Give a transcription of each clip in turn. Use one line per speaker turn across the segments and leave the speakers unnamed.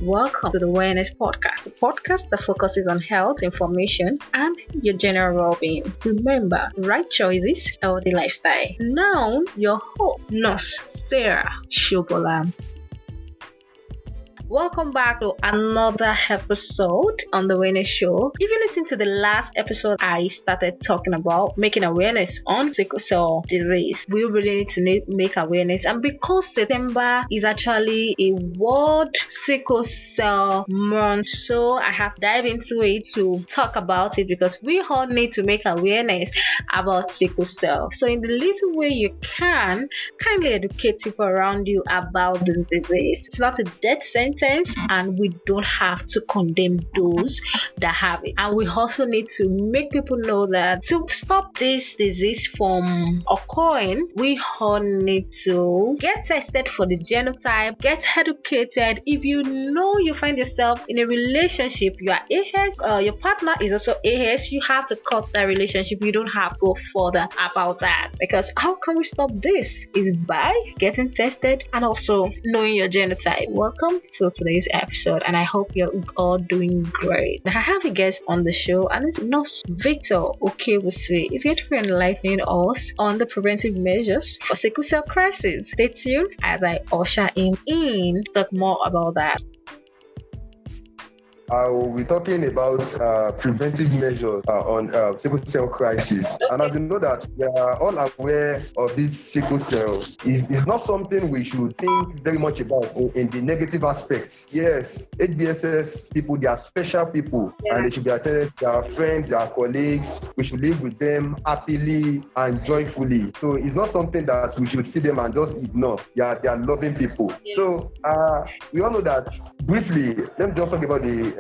Welcome to the Awareness Podcast, the podcast that focuses on health, information, and your general well-being. Remember, right choices, healthy lifestyle. Now, your host, Nurse Sarah Shobola. Welcome back to another episode on the Awareness Show. If you listen to the last episode, I started talking about making awareness on sickle cell disease. We really need to make awareness, and because September is actually a World Sickle Cell Month, so I have dived into it to talk about it because we all need to make awareness about sickle cell. So in the little way you can, kindly educate people around you about this disease. It's not a death sentence, and we don't have to condemn those that have it. And we also need to make people know that to stop this disease from occurring, we all need to get tested for the genotype, get educated. If you know you find yourself in a relationship, you are AS, your partner is also AS, you have to cut that relationship. You don't have to go further about that, because how can we stop this? Is by getting tested and also knowing your genotype. Welcome to today's episode, and I hope you're all doing great. I have a guest on the show, and it's Nurse Victor Okewusi. He's going to be enlightening us on the preventive measures for sickle cell crisis. Stay tuned as I usher him in to talk more about that.
I will be talking about preventive measures on sickle cell crisis. Okay. And as you know that we are all aware of this sickle cell, is not something we should think very much about in the negative aspects. Yes, HBSS people, they are special people, and they should be attended to their friends, their colleagues. We should live with them happily and joyfully. So it's not something that we should see them and just ignore. They are loving people. Yeah. So we all know that. Briefly, let me just talk about the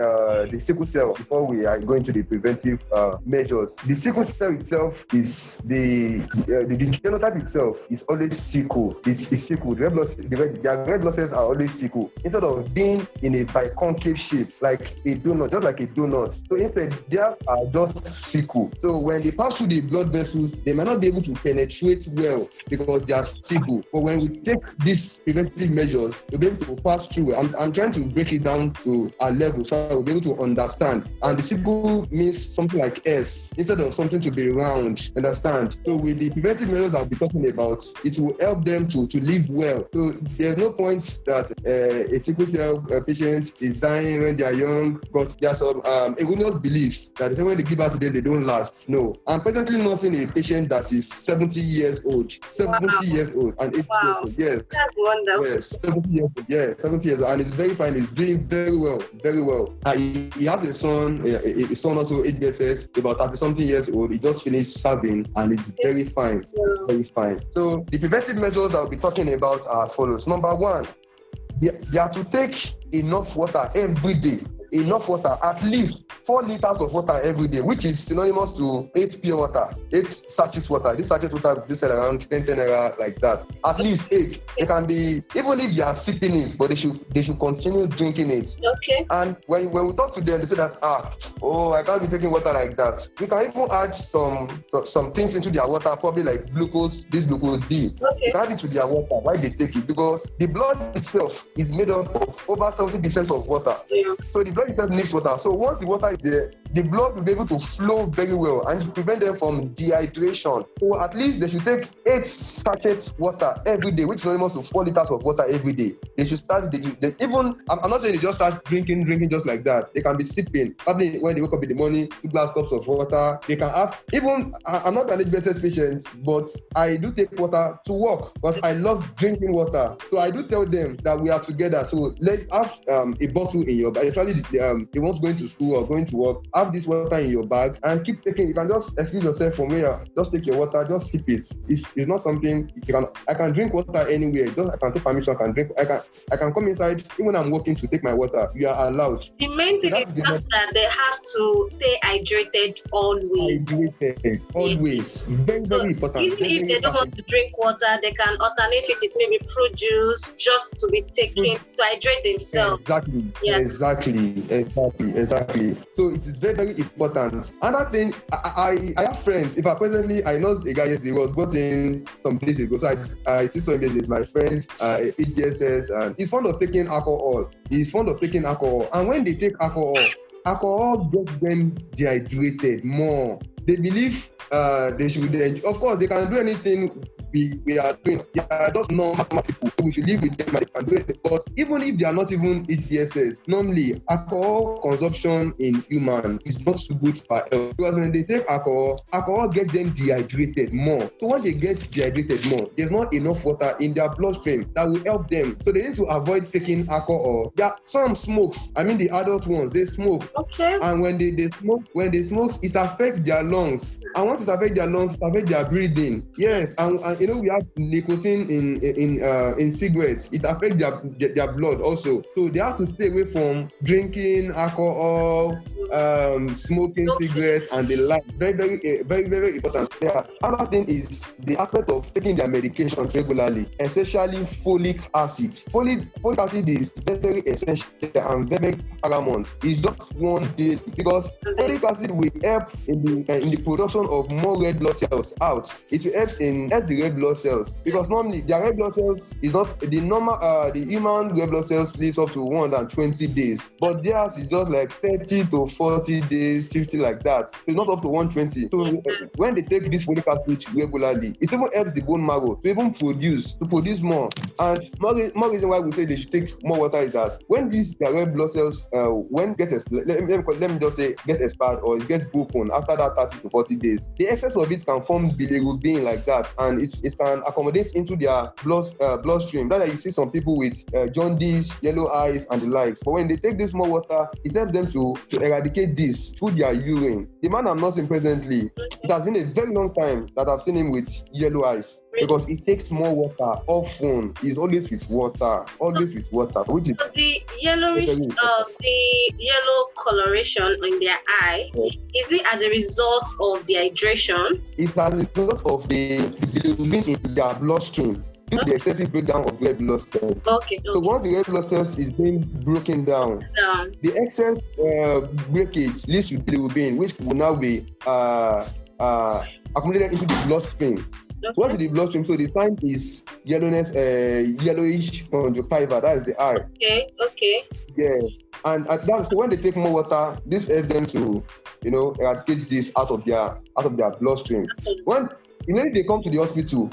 sickle cell before we are going to the preventive measures. The sickle cell itself is the genotype itself is always sickle. It's sickle. Their red blood cells are always sickle. Instead of being in a biconcave shape, like a donut, just like a donut. So instead, theirs are just sickle. So when they pass through the blood vessels, they might not be able to penetrate well because they are sickle. But when we take these preventive measures, we'll be able to pass through. I'm trying to break it down to a level so we'll be able to understand. And the sickle means something like S instead of something to be round. Understand? So with the preventive measures I'll be talking about, it will help them to live well. So there's no point that a sickle cell patient is dying when they are young, because there are some erroneous beliefs that the same when they give birth to them, they don't last. No. I'm presently nursing a patient that is 70 years old. 70 years old and 80 years old. Yes.
That's wonderful.
Yes. 70 years old. Yeah, 70 years old. And it's very fine. He's doing very well. Very well. He has a son also HBSS, about 30-something years old. He just finished serving and it's very fine. It's very fine. So the preventive measures I'll be talking about are as follows. Number one, they are to take enough water every day. Enough water, at least 4 liters of water every day, which is synonymous to 8 pure water, 8 sachets water. This sachet water they sell around 10 naira like that. At least 8. They can be, even if they are sipping it, but they should continue drinking it.
Okay. And
when we talk to them, they say that I can't be taking water like that. We can even add some things into their water, probably like glucose, this glucose D. Okay. We can add it to their water while they take it, because the blood itself is made up of over 70% of water. Yeah. So the blood itself needs water. So once the water is there, the blood will be able to flow very well and prevent them from dehydration. So at least they should take 8 sachets water every day, which is almost to 4 liters of water every day. They should start, I'm not saying they just start drinking just like that. They can be sipping. Probably when they wake up in the morning, 2 glass cups of water. They can have, I'm not an HBSS patient, but I do take water to work because I love drinking water. So I do tell them that we are together. So let's have a bottle in your bag. Actually, the ones going to school or going to work, have this water in your bag and keep taking. You can just excuse yourself from where, just take your water, just sip it. It's not something I can drink water anywhere. I can take permission, I can drink. I can come inside even when I'm working to take my water. You are allowed.
The main thing is just that they have to stay hydrated always.
Always.
Yes.
Very, very important.
Even if they don't want to drink water, they can alternate it with maybe fruit juice just to be taken to hydrate themselves.
Exactly.
Yes.
Exactly. So it is very, very important. Another thing, I have friends. If I know a guy yesterday, was brought in some days ago. So I see some days, my friend, EDSS, and he's fond of taking alcohol. And when they take alcohol gets them dehydrated more. They believe they should, of course, they can do anything we are doing. They are just normal people, so we should live with them and they can do it. But even if they are not even EDSS, normally alcohol consumption in human is not too good for health, because when they take alcohol gets them dehydrated more. So once they get dehydrated more, there's not enough water in their bloodstream that will help them. So they need to avoid taking alcohol. There are some smokes. I mean, the adult ones, they smoke.
Okay.
And when they smoke, it affects their lungs. And once it affects their lungs, it affects their breathing. Yes, and you know, we have nicotine in cigarettes. It affects their blood also. So they have to stay away from drinking alcohol, smoking cigarettes, and the like. Very important. Yeah. Another thing is the aspect of taking their medications regularly, especially folic acid. Folic acid is very essential and very paramount. It's just one daily, because folic acid will help in the production of more red blood cells out. It will help the red blood cells, because normally their red blood cells is not the normal. The human red blood cells lives up to 120 days, but theirs is just like 30 to 40 days, 50 like that. So it's not up to 120. So when they take this folic acid regularly, it even helps the bone marrow to even produce more. And more reason why we say they should take more water is that when their red blood cells let me just say get expired, or it gets broken after that 30 to 40 days, the excess of it can form bilirubin like that, and it can accommodate into their bloodstream. That's why you see some people with jaundice, yellow eyes, and the likes. But when they take this more water, it helps them to eradicate this through their urine. The man I'm nursing presently, it has been a very long time that I've seen him with yellow eyes, because it takes more water. Often he's always with water, which is
the yellowish, the yellow coloration in their eye.
Yes.
Is it as a result of dehydration?
It's as a result of the bilirubin in their bloodstream due to the excessive breakdown of red blood cells.
Okay.
So once the red blood cells is being broken down, the excess breakage leads to bilirubin, which will now be accumulated into the bloodstream. Okay. Once in the bloodstream, so the sign is yellowish conjunctiva. That is the eye.
Okay.
Yeah, and so when they take more water, this helps them to, eradicate this out of their bloodstream. When they come to the hospital,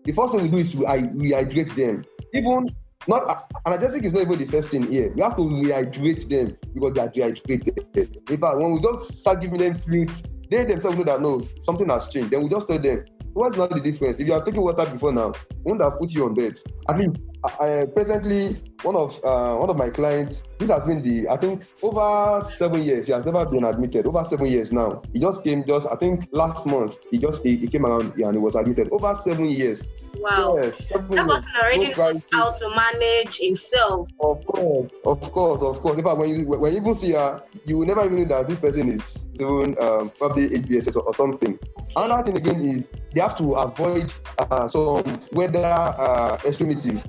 the first thing we do is we rehydrate them. Even not analgesic is not even the first thing here. We have to rehydrate them because they are dehydrated. In fact, when we just start giving them fluids, they themselves know that no, something has changed. Then we just tell them, what's not the difference? If you are taking water before now, we won't have put you on bed. I mean, presently, one of my clients, this has been I think over 7 years. He has never been admitted. Over 7 years now. He just came I think last month. He came around here and he was admitted. Over 7 years.
Wow.
Yes, 7
that
years.
person already knows how to manage himself.
Of course. In fact, when you even see her, you will never even know that this person is even probably HBSS or something. Another thing again is they have to avoid some weather extremities.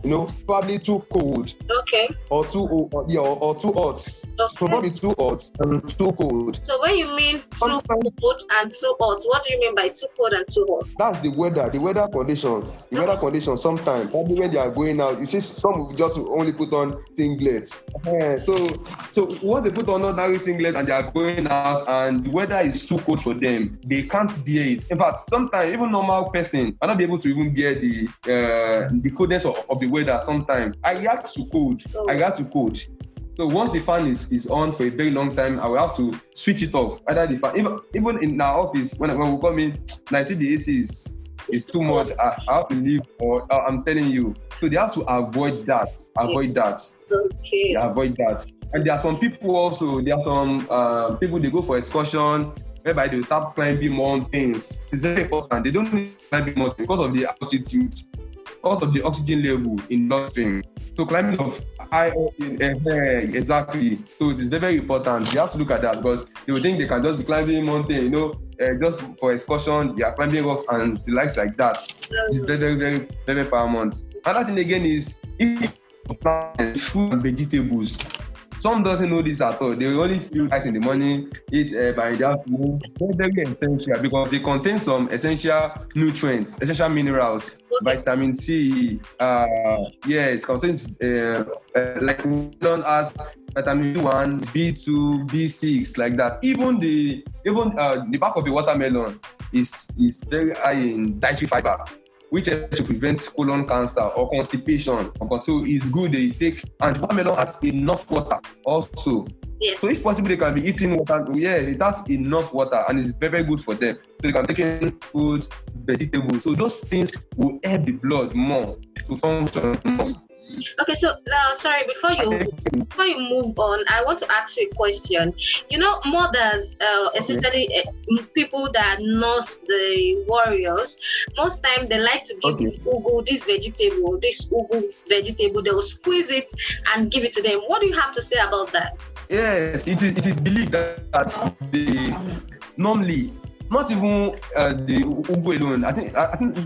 Probably too cold.
Okay.
Or too hot.
Okay.
Probably too hot and too cold.
So when you mean too cold and too hot, what do you mean by too cold and too hot?
That's the weather condition. The weather condition sometimes, probably when they are going out, you see some will just only put on singlets. So once they put on ordinary singlet and they are going out and the weather is too cold for them, they can't bear it. In fact, sometimes even normal person are not be able to even bear the coldness of the weather. Sometimes I react to cold. So once the fan is on for a very long time, I will have to switch it off. Either the fan, even in our office, when we come in, and I see the AC is too much, I have to leave, or I'm telling you. So they have to avoid that.
Okay.
Avoid that. And there are some people also, people, they go for excursion, whereby they will start climbing mountains. It's very important. They don't need to climb mountains because of the altitude, because of the oxygen level in bloodstream. So climbing of high exactly. So it is very, very important. You have to look at that, because they will think they can just be climbing mountain, just for excursion. They are climbing rocks and the likes like that. It's very, very, very, very paramount. Another thing again is eat fruit and vegetables. Some doesn't know this at all. They only feel rice in the morning, eat by the afternoon. Very, very essential because they contain some essential nutrients, essential minerals, vitamin C. Yes, contains like we don't ask vitamin B1, B2, B6, like that. Even the back of the watermelon is very high in dietary fiber, which helps to prevent colon cancer or constipation. So it's good they take, and watermelon has enough water also.
Yes.
So if possible, they can be eating water. Yeah, it has enough water and it's very, very good for them. So they can take in fruits, vegetables. So those things will help the blood more to function more.
Okay, so sorry, before you move on, I want to ask you a question. You know, mothers, especially people that nurse the warriors, most time they like to give ugu, this ugu vegetable, they will squeeze it and give it to them. What do you have to say about that?
Yes, it is believed that they normally, not even the ugu alone. I think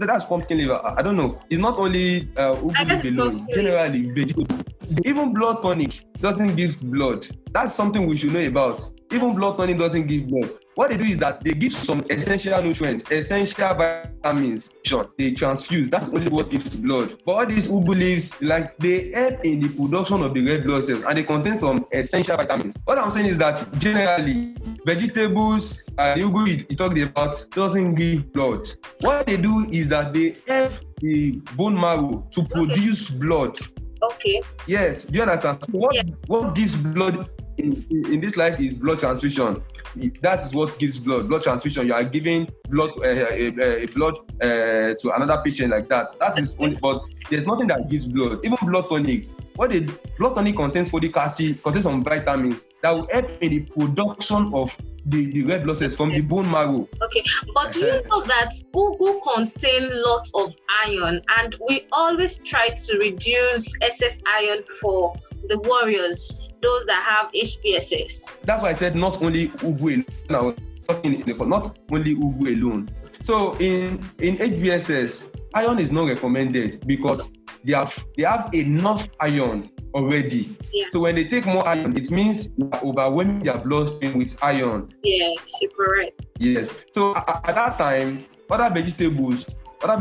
that's pumpkin liver. I don't know. It's not only ugu alone. Generally, vegetable. Even blood tonic doesn't give blood. That's something we should know about. Even blood tonic doesn't give blood. What they do is that they give some essential nutrients, essential vitamins. They transfuse. That's only what gives blood. But all these ugu leaves, like, they help in the production of the red blood cells, and they contain some essential vitamins. What I'm saying is that generally, vegetables, the ugu you talked about, doesn't give blood. What they do is that they help the bone marrow to produce blood.
Okay.
Yes, do you understand? So what gives blood in this life is blood transfusion. That is what gives blood transfusion. You are giving blood blood to another patient like that. That is only, but there's nothing that gives blood. Even blood tonic. Blood tonic contains folic acid, contains some vitamins that will help in the production of the red blood cells from the bone marrow. Okay,
but do you know that ugu contain lots of iron, and we always try to reduce excess iron for the warriors, those that have HPSS.
That's why I said not only ugu alone. Not only ugu alone. So in HPSS, iron is not recommended because they have enough iron already. Yeah. So when they take more iron, it means they are overwhelming their bloodstream with iron.
Yes, you're correct.
Yes. So at that time, other vegetables are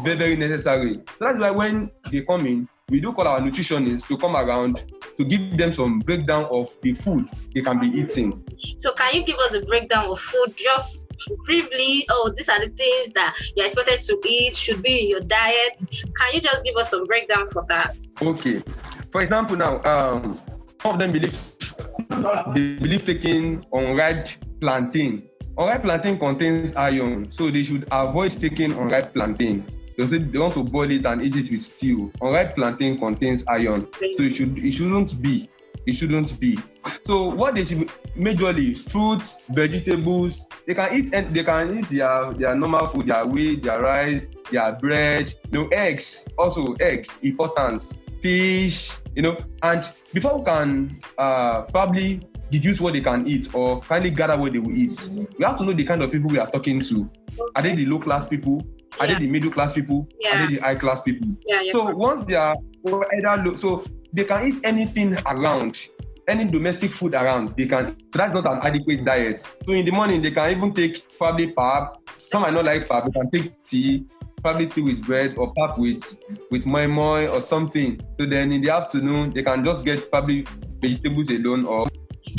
very, very necessary. So that's why when they come in, we do call our nutritionists to come around to give them some breakdown of the food they can be eating.
So can you give us a breakdown of food just briefly? Oh, these are the things that you're expected to eat, should be in your diet. Can you just give us some breakdown for that?
Okay. For example, now, some of them believe taking unripe plantain. Unripe plantain contains iron, so they should avoid taking unripe plantain. They say they want to boil it and eat it with stew. Unripe plantain contains iron, so it shouldn't be. So what they should majorly fruits, vegetables. They can eat their normal food, their wheat, their rice, their bread. Eggs also important. Fish, and before we can probably deduce what they can eat or kindly gather what they will eat, we have to know the kind of people we are talking to. Are they the low class people? Are they the middle class people? Are they the high class people? So once they are either low, so they can eat anything around, any domestic food around, they can. So that's not an adequate diet. So in the morning, they can even take probably pap. Some might not like pap. They can take tea, probably tea with bread or pap with moi moi or something. So then in the afternoon, they can just get probably vegetables alone or.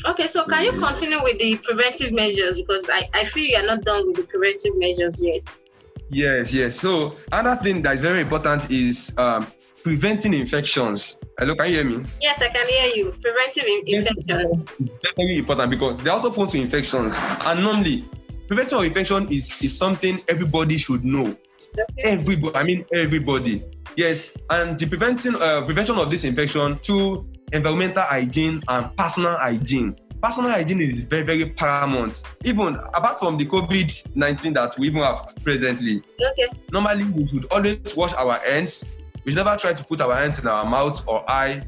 Okay, so can you continue with the preventive measures, because I feel you are not done with the preventive measures yet.
Yes. So another thing that is very important is preventing infections. Hello, can you hear me?
Yes, I can hear you. Preventive infections.
Very important because they're also prone to infections. And normally, prevention of infection is something everybody should know. Okay. Everybody. Yes, and the prevention of this infection through environmental hygiene and personal hygiene. Personal hygiene is very, very paramount. Even apart from the COVID-19 that we even have presently. Okay. Normally, we should always wash our hands. We should never try to put our hands in our mouth or eye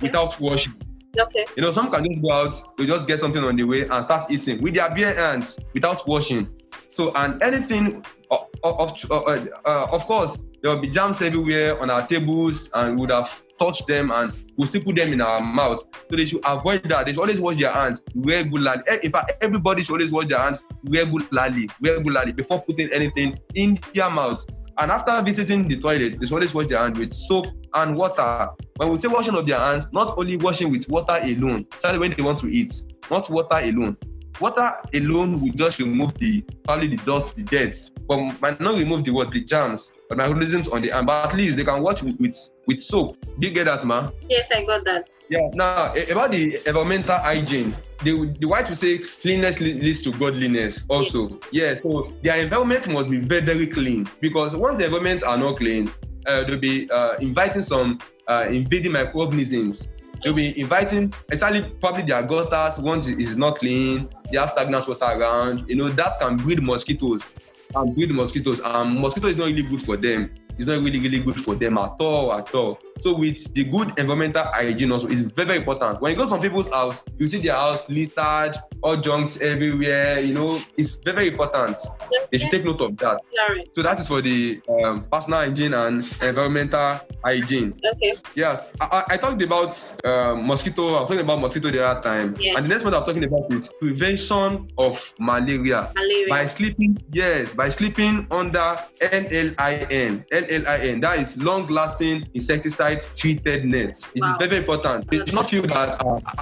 without washing.
Okay.
Some can just go out, they just get something on the way and start eating with their bare hands without washing. So, and anything, of course, there will be germs everywhere on our tables, and we would have touched them and we'll still put them in our mouth. So they should avoid that. They should always wash their hands regularly. In fact, everybody should always wash their hands regularly before putting anything in their mouth. And after visiting the toilet, they should always wash their hands with soap and water. When we say washing of their hands, not only washing with water alone, especially when they want to eat, not water alone. Water alone will just remove probably the dust, the dirt, but might not remove the germs or microorganisms on the hand. But at least they can wash with soap. Do you get that, ma?
Yes, I got that.
Yeah. Now, about the environmental hygiene, the white will say cleanliness leads to godliness also. Yeah, so their environment must be very, very clean, because once the environments are not clean, they'll be inviting some invading microorganisms. They'll be inviting, especially probably their gutters, once it is not clean, they have stagnant water around, that can breed mosquitoes. Mosquito is not really good for them. It's not really, really good for them at all. So with the good environmental hygiene also is very, very important. When you go to some people's house, you see their house littered, all junks everywhere, it's very, very important. They should take note of that.
Sorry.
So that is for the personal hygiene and environmental hygiene.
Okay.
Yeah, I talked about mosquito. I was talking about mosquito the other time.
Yes.
And the next one I'm talking about is prevention of malaria. By sleeping under NLIN. That is long-lasting insecticide-treated nets. It is very, very important. You do not feel that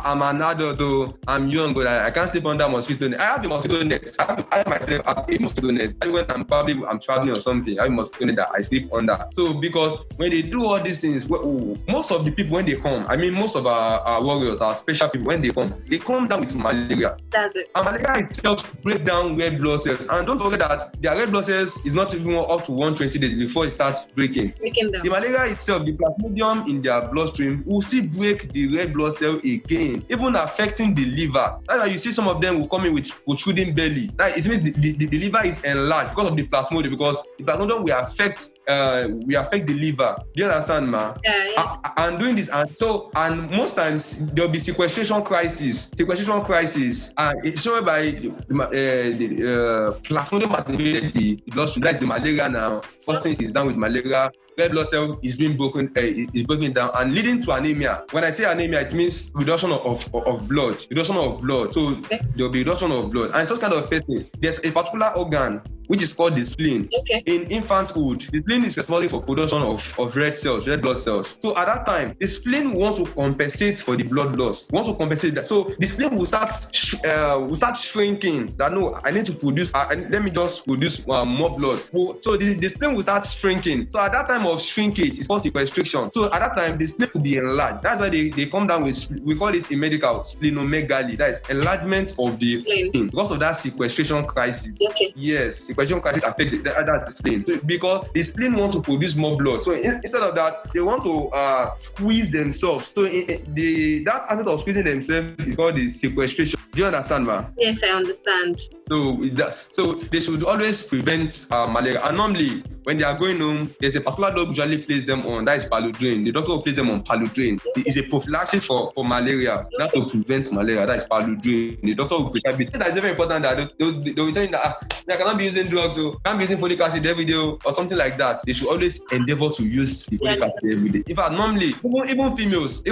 I'm an adult or I'm young, but I can't sleep under mosquito net. I have a mosquito net. I myself have a mosquito net. When I'm traveling or something, I have a mosquito net that I sleep under. So because when they do all these things, most of the people when they come, most of our warriors, our special people, when they come down with malaria.
That's it.
And malaria itself breaks down red blood cells. And don't forget that their red blood cells is not even up to 120 days before it starts breaking down. The malaria itself, the plasmodium in their bloodstream, will still break the red blood cell again, even affecting the liver. That's why you see some of them will come in with protruding belly. That it means the liver is enlarged because of the plasmodium, because the plasmodium will affect the liver. Do you understand, ma?
Yeah.
And doing this, and most times there will be sequestration crisis. It's shown by the plasmodium has invaded the bloodstream, like the malaria now. Person is down with malaria. Red blood cell is being broken, is breaking down and leading to anemia. When I say anemia, it means reduction of blood. So there will be reduction of blood. And such kind of person, there's a particular organ which is called the spleen.
Okay.
In infanthood, the spleen is responsible for production of red blood cells. So at that time, the spleen wants to compensate for the blood loss. So the spleen will start shrinking. That no, I need to produce. Let me just produce more blood. So the spleen will start shrinking. So at that time of shrinkage, it's called sequestration. So at that time, the spleen will be enlarged. That's why they come down with, we call it in medical splenomegaly. That is enlargement of the spleen because of that sequestration crisis.
Okay.
Yes. Sequestration crisis affects the spleen. So because the spleen wants to produce more blood. So instead of that, they want to squeeze themselves. So that aspect of squeezing themselves is called the sequestration. Do you understand, ma?
Yes, I understand.
So they should always prevent malaria. And normally, when they are going home, there's a particular dog usually place them on. That is paludrin. The doctor will place them on paludrin. It is a prophylaxis for malaria, not to prevent malaria. That is paludrin. The doctor will prescribe it. That is very important. That they will tell you that I cannot be using drugs, so can't be using folic acid every day or something like that. They should always endeavor to use the folic acid every day. In fact, normally, even females,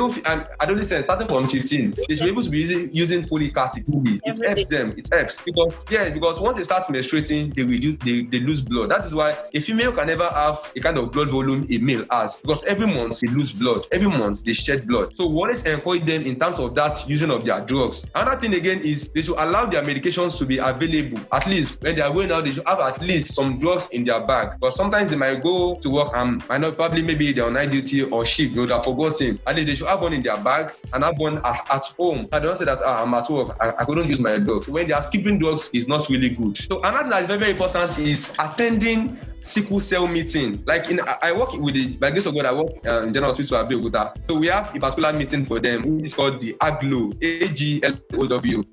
adolescents starting from 15, they should be able to be using folic acid. It helps them. It helps because once they start menstruating, they lose blood. That is why a female can never have a kind of blood volume a male has, because every month they lose blood. Every month they shed blood. So we always encourage them in terms of that using of their drugs. Another thing again is they should allow their medications to be available. At least when they are going out, they should have at least some drugs in their bag. But sometimes they might go to work and maybe they're on night duty or shift, they're forgotten. At least they should have one in their bag and have one at home. I don't say that I'm at work, I couldn't use my drugs. When they are skipping drugs, it's not really good. So another thing that is very, very important is attending sickle cell meeting. I work with by grace of God, I work in General Hospital at Abeokuta. So we have a particular meeting for them, which is called the AGLOW, AGLOW.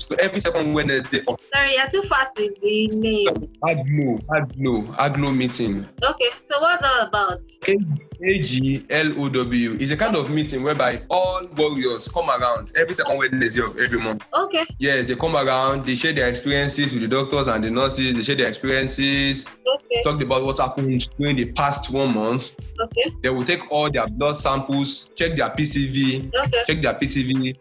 So every second Wednesday.
Sorry, you're too fast with the name.
AGLOW meeting.
Okay, so what's all about?
AGLOW is a kind of meeting whereby all warriors come around every second Wednesday of every month.
Okay.
Yes, they come around, they share their experiences with the doctors and the nurses, they share their experiences experiences,
Okay.
talked about what happened during the past 1 month.
Okay.
They will take all their blood samples, check their PCV,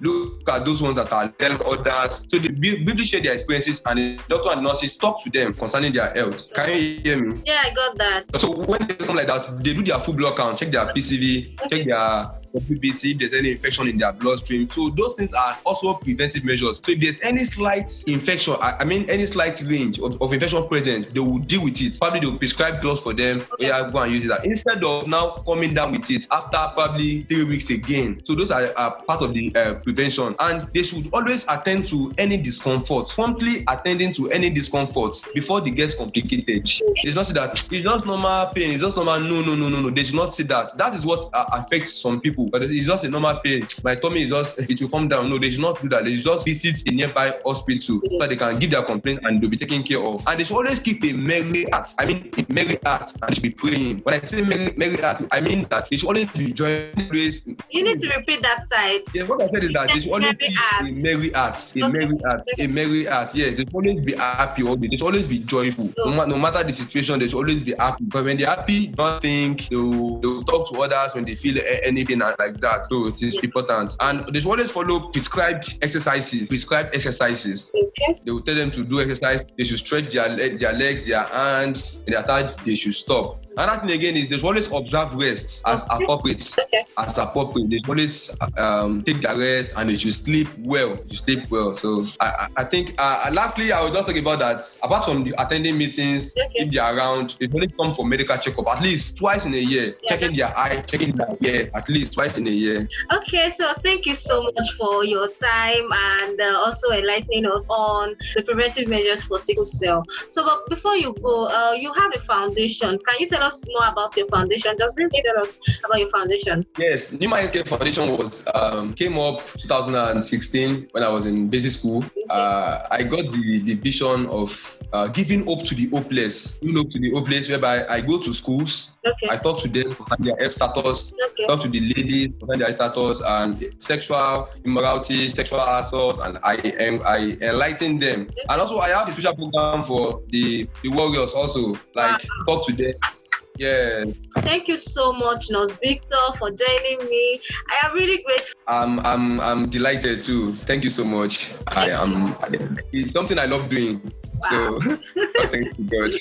look at those ones that are telling others. So they briefly share their experiences, and the doctor and nurses talk to them concerning their health. Can you hear me?
Yeah, I got that.
So when they come like that, they do their full blood count, check their PCV, check their BBC, if there's any infection in their bloodstream. So those things are also preventive measures. So if there's any slight infection, any slight range of infection present, they will deal with it. Probably they will prescribe drugs for them. Yeah, go and use it. Instead of now coming down with it after probably 3 weeks again. So those are part of the prevention. And they should always attend to any discomfort, promptly attending to any discomfort before they get complicated. It's not say that it's just normal pain, it's just normal. No. They should not say that. That is what affects some people. But it's just a normal pain. My tummy is just, it will come down. No, they should not do that. They should just visit a nearby hospital so that they can give their complaint and they'll be taken care of. And they should always keep a merry heart. I mean, a merry heart, and they should be praying. When I say merry heart, I mean that they should always be joyful.
You need to repeat that side.
Yeah, what I said is that they should always be a merry heart. A merry heart. Yes, they should always be happy. They should always be joyful. No matter the situation, they should always be happy. But when they're happy, don't think they'll talk to others when they feel anything like that. So it is important. And they should always follow prescribed exercises. Okay. They will tell them to do exercise. They should stretch their legs, their hands, and their thighs. They should stop. Another thing again is they should always observe rest as appropriate. Okay. As appropriate. They should always take their rest, and they should sleep well. So I think lastly, I will just talk about that. Apart from the attending meetings, if they are around, they only come for medical checkup at least twice in a year. Checking their eye, checking their ear at least twice in a year.
Okay, so thank you so much for your time and also enlightening us on the preventive measures for sickle cell. So, but before you go, you have a foundation. Can you tell us more about your foundation? Just briefly tell us about your foundation.
Yes, Nima Healthcare Foundation was came up 2016 when I was in basic school. I got the vision of giving hope to the hopeless. Whereby I go to schools. Okay. I talk to them about their health status. Okay. Talk to the ladies about their status and sexual immorality, sexual assault, and I enlighten them. Okay. And also I have a special program for the warriors also. Talk to them. Yeah.
Thank you so much, Nurse Victor, for joining me. I am really grateful.
I'm delighted too. Thank you so much. It's something I love doing. Wow. So thank you, God.